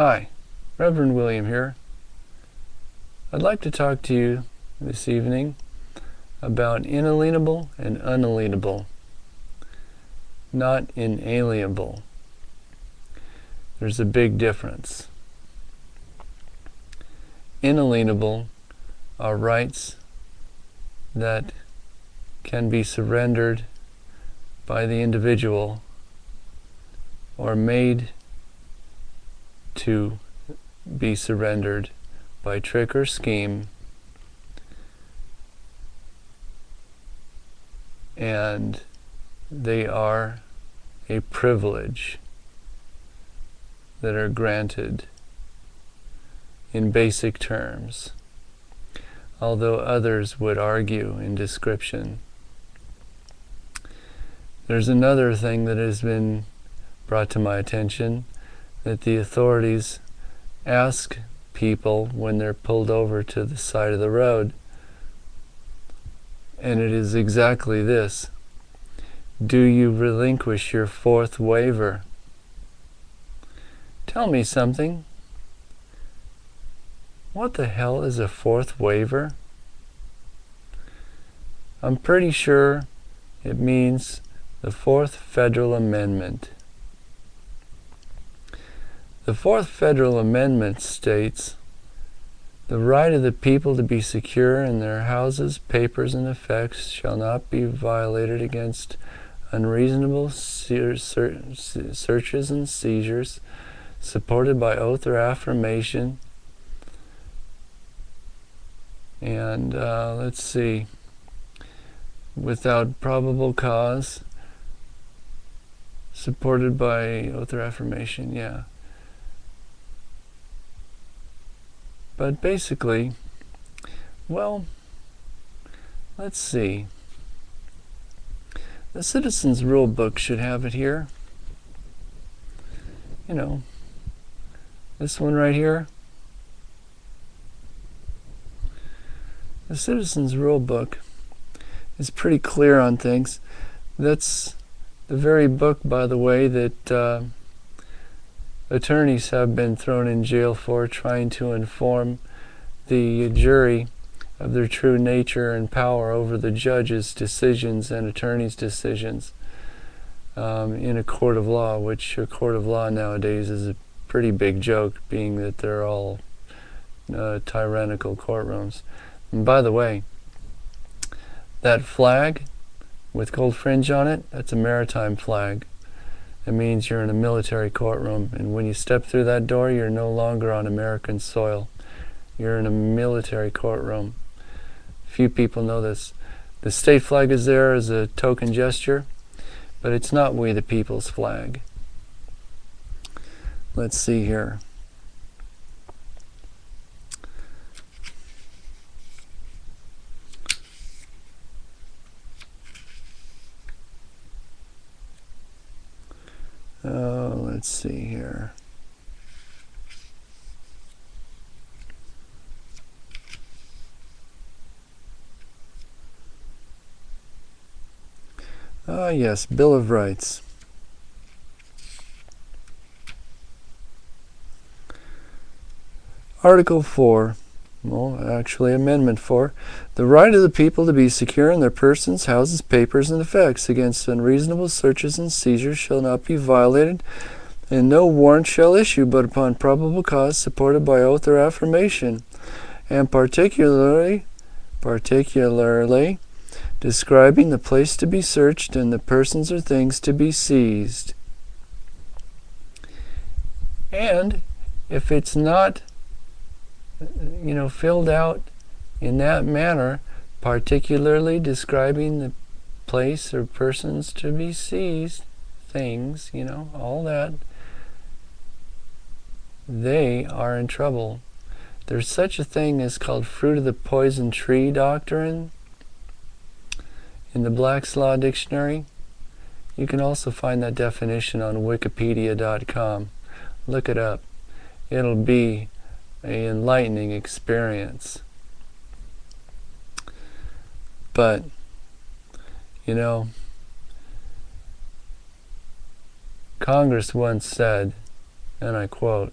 Hi, Reverend William here. I'd like to talk to you this evening about inalienable and unalienable, not inalienable. There's a big difference. Inalienable are rights that can be surrendered by the individual or made to be surrendered by trick or scheme, and they are a privilege that are granted in basic terms, although others would argue in description. There's another thing that has been brought to my attention, that the authorities ask people when they're pulled over to the side of the road, and it is exactly this: do you relinquish your fourth waiver? Tell me something. What the hell is a fourth waiver? I'm pretty sure it means the Fourth Federal Amendment. The Fourth Federal Amendment states, "The right of the people to be secure in their houses, papers, and effects shall not be violated against unreasonable searches and seizures, supported by oath or affirmation." And let's see, without probable cause, supported by oath or affirmation, yeah. But basically, well, let's see. The Citizens Rule Book should have it here. You know, this one right here. The Citizens Rule Book is pretty clear on things. That's the very book, by the way, that attorneys have been thrown in jail for, trying to inform the jury of their true nature and power over the judge's decisions and attorneys' decisions in a court of law, which a court of law nowadays is a pretty big joke, being that they're all tyrannical courtrooms. And by the way, that flag with gold fringe on it, that's a maritime flag. It means you're in a military courtroom, and when you step through that door, you're no longer on American soil. You're in a military courtroom. Few people know this. The state flag is there as a token gesture, but it's not we the people's flag. Let's see here. Let's see here. Yes, Bill of Rights. Article 4. Well, actually Amendment 4. The right of the people to be secure in their persons, houses, papers, and effects against unreasonable searches and seizures shall not be violated, and no warrant shall issue but upon probable cause, supported by oath or affirmation, and particularly describing the place to be searched and the persons or things to be seized. And if it's not filled out in that manner, particularly describing the place or persons to be seized, things, all that, they are in trouble. There's such a thing as called fruit of the poison tree doctrine in the Black's Law Dictionary. You can also find that definition on wikipedia.com. Look it up. It'll be an enlightening experience. But, Congress once said, and I quote,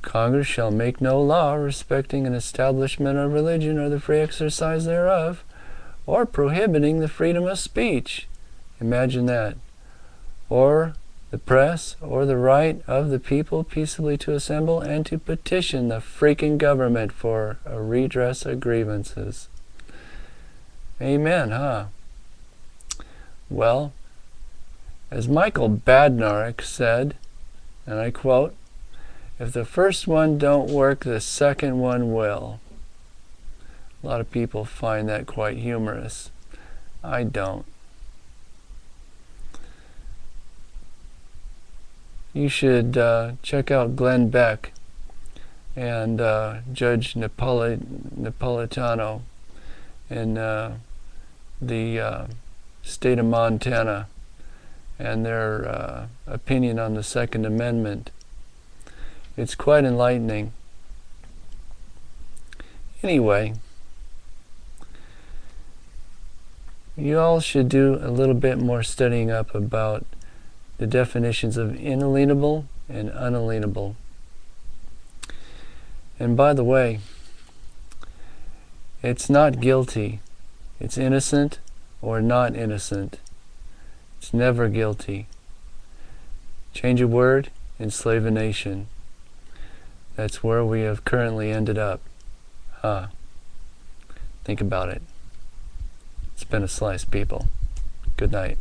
Congress shall make no law respecting an establishment of religion or the free exercise thereof, or prohibiting the freedom of speech. Imagine that. Or the press, or the right of the people peaceably to assemble and to petition the freaking government for a redress of grievances. Amen, huh? Well, as Michael Badnarik said, and I quote, "If the first one don't work, the second one will." A lot of people find that quite humorous. I don't. You should check out Glenn Beck and Judge Napolitano in the state of Montana and their opinion on the Second Amendment. It's quite enlightening. Anyway, you all should do a little bit more studying up about the definitions of inalienable and unalienable. And by the way, it's not guilty. It's innocent or not innocent. It's never guilty. Change a word, enslave a nation. That's where we have currently ended up. Huh. Think about it. It's been a slice, people. Good night.